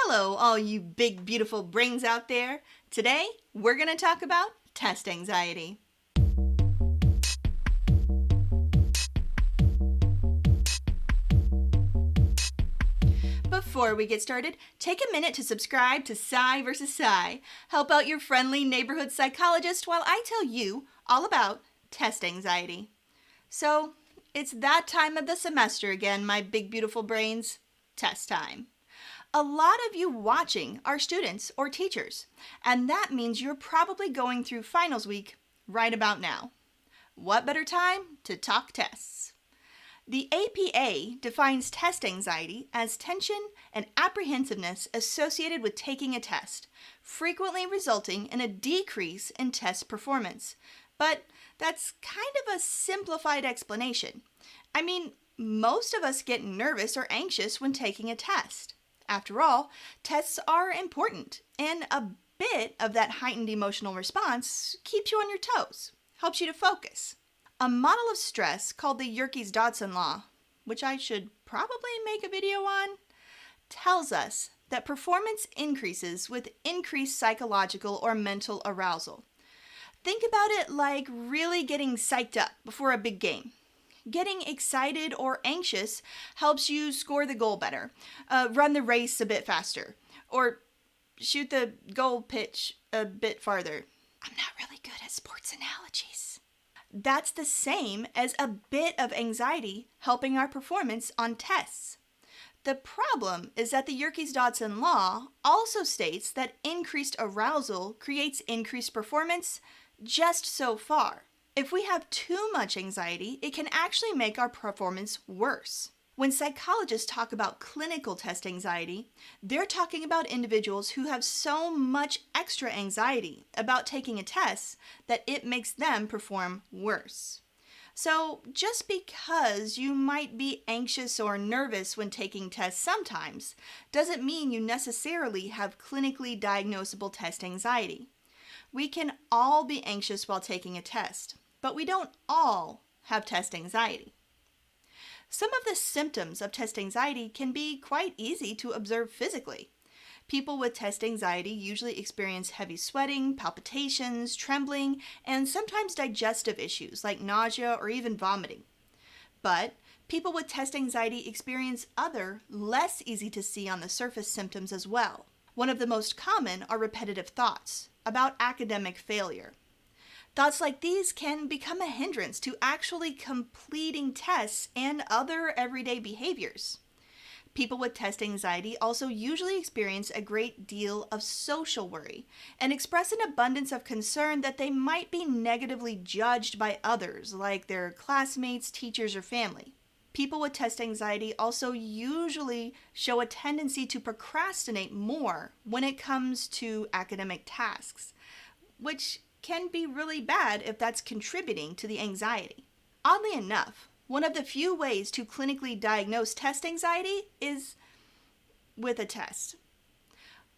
Hello, all you big, beautiful brains out there. Today, we're going to talk about test anxiety. Before we get started, take a minute to subscribe to Psy vs. Psy. Help out your friendly neighborhood psychologist while I tell you all about test anxiety. So, it's that time of the semester again, my big, beautiful brains. Test time. A lot of you watching are students or teachers, and that means you're probably going through finals week right about now. What better time to talk tests? The APA defines test anxiety as tension and apprehensiveness associated with taking a test, frequently resulting in a decrease in test performance. But that's kind of a simplified explanation. I mean, most of us get nervous or anxious when taking a test. After all, tests are important, and a bit of that heightened emotional response keeps you on your toes, helps you to focus. A model of stress called the Yerkes-Dodson law, which I should probably make a video on, tells us that performance increases with increased psychological or mental arousal. Think about it like really getting psyched up before a big game. Getting excited or anxious helps you score the goal better, run the race a bit faster, or shoot the goal pitch a bit farther. I'm not really good at sports analogies. That's the same as a bit of anxiety helping our performance on tests. The problem is that the Yerkes-Dodson law also states that increased arousal creates increased performance just so far. If we have too much anxiety, it can actually make our performance worse. When psychologists talk about clinical test anxiety, they're talking about individuals who have so much extra anxiety about taking a test that it makes them perform worse. So just because you might be anxious or nervous when taking tests sometimes, doesn't mean you necessarily have clinically diagnosable test anxiety. We can all be anxious while taking a test, but we don't all have test anxiety. Some of the symptoms of test anxiety can be quite easy to observe physically. People with test anxiety usually experience heavy sweating, palpitations, trembling, and sometimes digestive issues like nausea or even vomiting. But people with test anxiety experience other, less easy to see on the surface symptoms as well. One of the most common are repetitive thoughts about academic failure. Thoughts like these can become a hindrance to actually completing tests and other everyday behaviors. People with test anxiety also usually experience a great deal of social worry and express an abundance of concern that they might be negatively judged by others, like their classmates, teachers, or family. People with test anxiety also usually show a tendency to procrastinate more when it comes to academic tasks, which can be really bad if that's contributing to the anxiety. Oddly enough, one of the few ways to clinically diagnose test anxiety is with a test.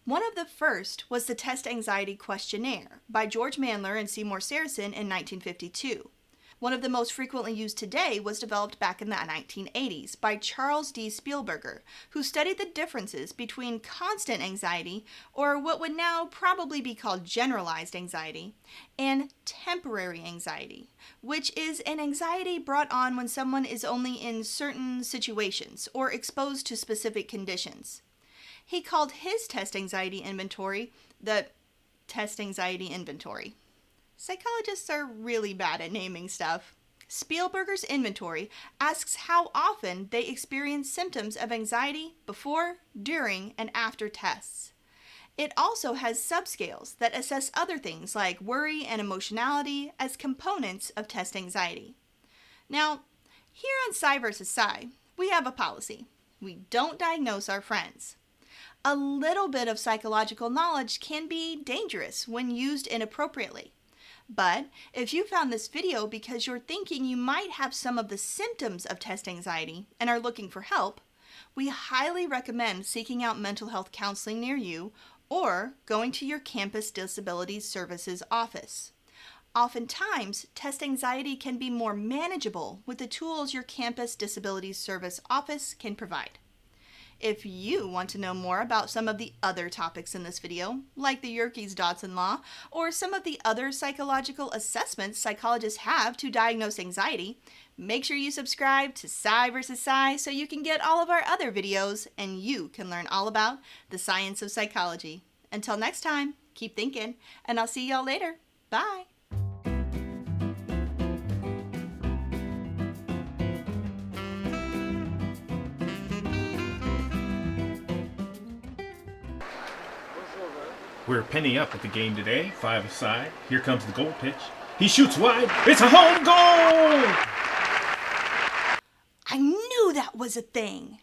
One of the first was the Test Anxiety Questionnaire by George Mandler and Seymour Saracen in 1952. One of the most frequently used today was developed back in the 1980s by Charles D. Spielberger, who studied the differences between constant anxiety, or what would now probably be called generalized anxiety, and temporary anxiety, which is an anxiety brought on when someone is only in certain situations or exposed to specific conditions. He called his test anxiety inventory the Test Anxiety Inventory. Psychologists are really bad at naming stuff. Spielberger's inventory asks how often they experience symptoms of anxiety before, during, and after tests. It also has subscales that assess other things like worry and emotionality as components of test anxiety. Now, here on Psy vs. Psy, we have a policy. We don't diagnose our friends. A little bit of psychological knowledge can be dangerous when used inappropriately. But if you found this video because you're thinking you might have some of the symptoms of test anxiety and are looking for help, we highly recommend seeking out mental health counseling near you or going to your campus disability services office. Oftentimes, test anxiety can be more manageable with the tools your campus disability service office can provide. If you want to know more about some of the other topics in this video, like the Yerkes-Dodson law, or some of the other psychological assessments psychologists have to diagnose anxiety, make sure you subscribe to Psy vs. Psy so you can get all of our other videos and you can learn all about the science of psychology. Until next time, keep thinking, and I'll see y'all later. Bye! We're penny up at the game today, 5-a-side. Here comes the goal pitch. He shoots wide. It's a home goal! I knew that was a thing.